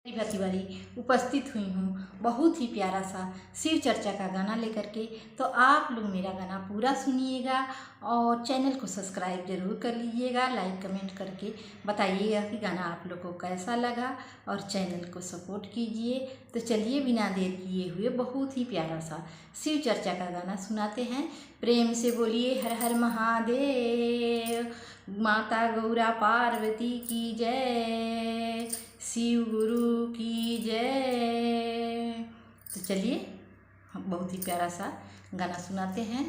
प्रतिवारी उपस्थित हुई हूँ बहुत ही प्यारा सा शिव चर्चा का गाना लेकर के। तो आप लोग मेरा गाना पूरा सुनिएगा और चैनल को सब्सक्राइब ज़रूर कर लीजिएगा, लाइक कमेंट करके बताइएगा कि गाना आप लोग को कैसा लगा और चैनल को सपोर्ट कीजिए। तो चलिए बिना देर किए हुए बहुत ही प्यारा सा शिव चर्चा का गाना सुनाते हैं। प्रेम से बोलिए हर हर महादेव, माता गौरा पार्वती की जय, शिव गुरु की जय। तो चलिए हम बहुत ही प्यारा सा गाना सुनाते हैं।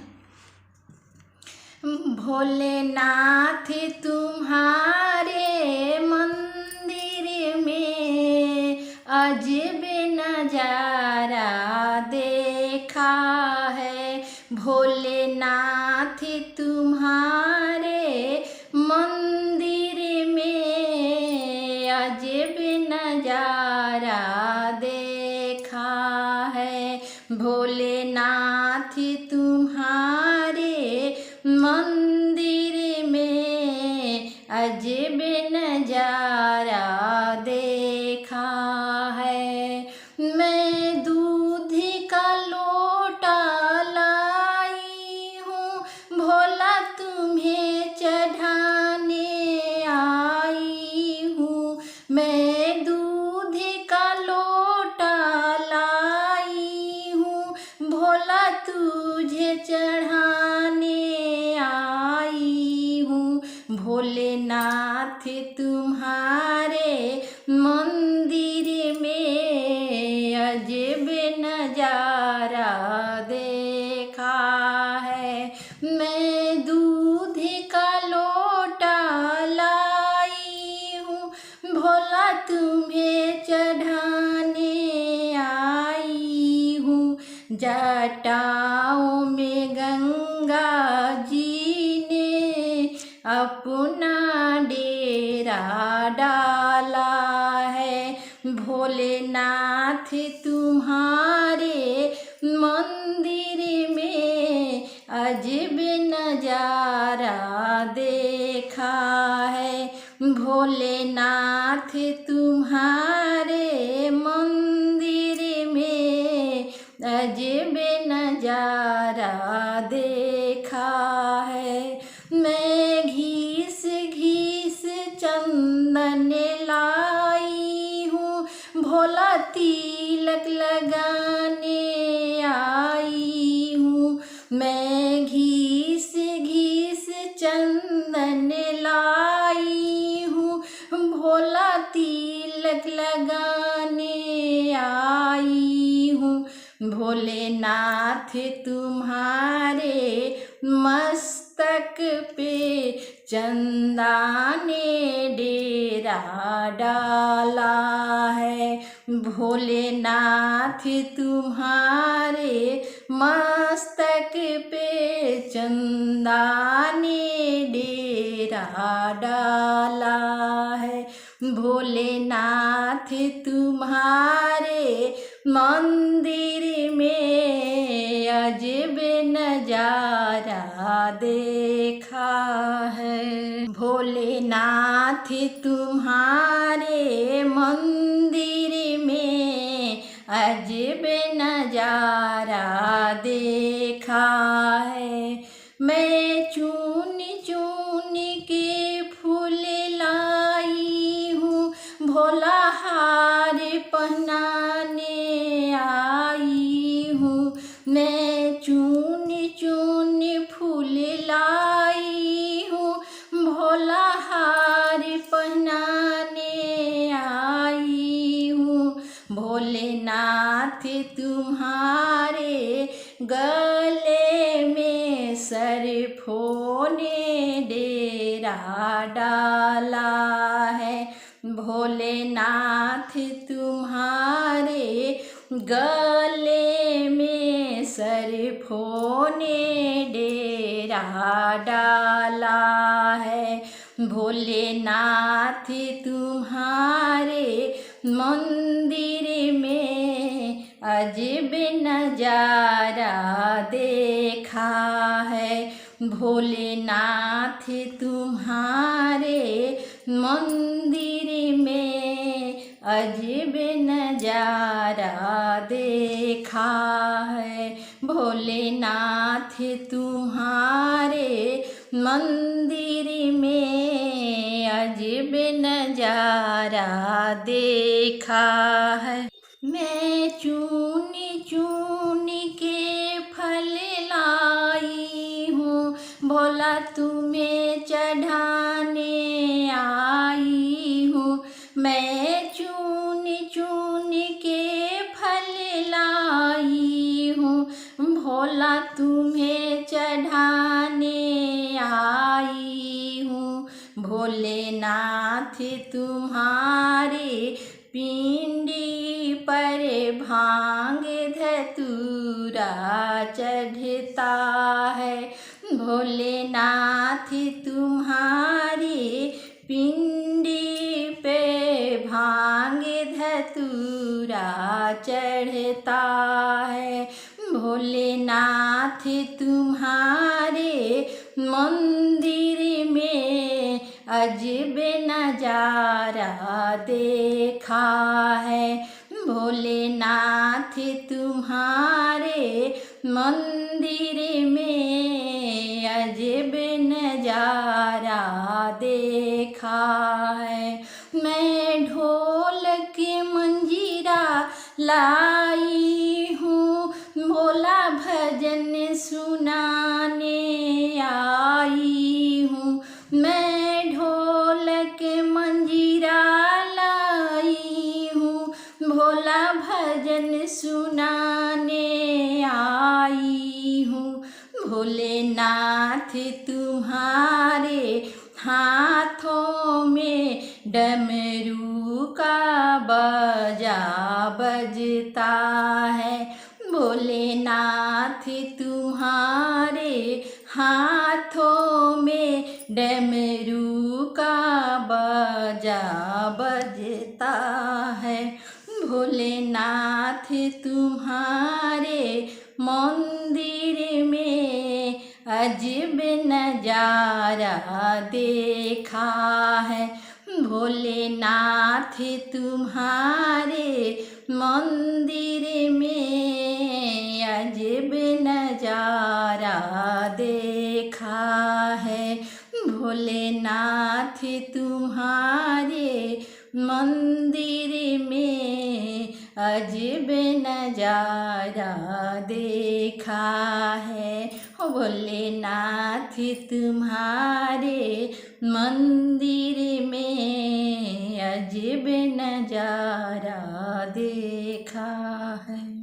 भोलेनाथ तुम्हारे मंदिर में अजब नजारा देखा है। भोलेनाथ तुम्हारे मंदिर में अजब नजारा देखा है। भोलेनाथ तुम्हारे मंदिर में अजब नजारा देखा है। मैं दूध का लोटा लाई हूँ, भोला तुम्हें चढ़ाने आई हूँ। मैं दूध का लोटा लाई हूँ, भोला तुझे चढ़ाने आई हूँ। भोलेनाथ तुम्हारे मंदिर में अजब नजारा देखा है। मैं दूध का लोटा लाई हूँ, भोला तुम्हें चढ़ाने आई हूँ। जटाओं में गंगा जी ने अपना डेरा डाला है। भोलेनाथ तुम्हारे मंदिर में अजब नजारा देखा है। भोलेनाथ तुम्हारे मंदिर में अजब नजारा देखा है। मैं घीस घीस चंदन लाई हूँ, भोला तिलक लगाने आई हूँ। मैं घीस घीस चंदन लाई हूँ, भोला तिलक लगाने आई हूँ। भोलेनाथ तुम्हारे मस्तक पे चंदा ने डेरा डाला है। भोलेनाथ तुम्हारे मस्तक पे चंदा ने डेरा डाला है। भोलेनाथ तुम्हारे मंदिर में अजब नजारा देखा है। भोलेनाथ तुम्हारे मंदिर में अजब नजारा देखा है। मैं चुन चुन के फूल लाई हूँ, भोला हार पहनाने आई हूँ। मैं चुन चुन फूल लाई हूँ, भोला हार पहनाने आई हूँ। भोलेनाथ तुम्हारे गले में सरफों ने डेरा डाला है। भोलेनाथ तुम्हारे गले में सरफों ने डेरा डाला है। भोलेनाथ तुम्हारे मंदिर में अजब नजारा देखा है। भोलेनाथ तुम्हारे मंदिर में अजब नजारा देखा है। भोलेनाथ तुम्हारे मंदिर में अजब नजारा देखा है। मैं चुन चुन के फल लाई हूँ, भोला तुम्हें चढ़ाने आई हूँ। मैं चुन चुन के फल लाई हूँ, भोला तुम्हें चढ़ाने आई हूँ। भोलेनाथ तुम्हारे पिंडी पर भांग धतूरा चढ़ता है। भोलेनाथ तुम्हारे पिंडी पे भांग धतूरा चढ़ता है। भोलेनाथ तुम्हारे मंदिर में अजब नजारा देखा है। भोलेनाथ तुम्हारे मंदिर में अजब नजारा देखा है। मैं ढोलक मंजीरा लाई हूँ, भोला भजन सुनाने आई हूँ। मैं ढोलक मंजीरा लाई हूँ, भोला भजन सुनाने आई हूँ। भोलेनाथ तुम्हारे हाथों में डमरू का बाजा बजता है। भोलेनाथ तुम्हारे हाथों में डमरू का बाजा बजता है। भोलेनाथ तुम्हारे मंदिर में अजब नजारा देखा है। भोलेनाथ तुम्हारे मंदिर में अजब नजारा देखा है। भोलेनाथ तुम्हारे मंदिर में अजब नजारा देखा है। भोलेनाथ तुम्हारे मंदिर में अजब नजारा देखा है।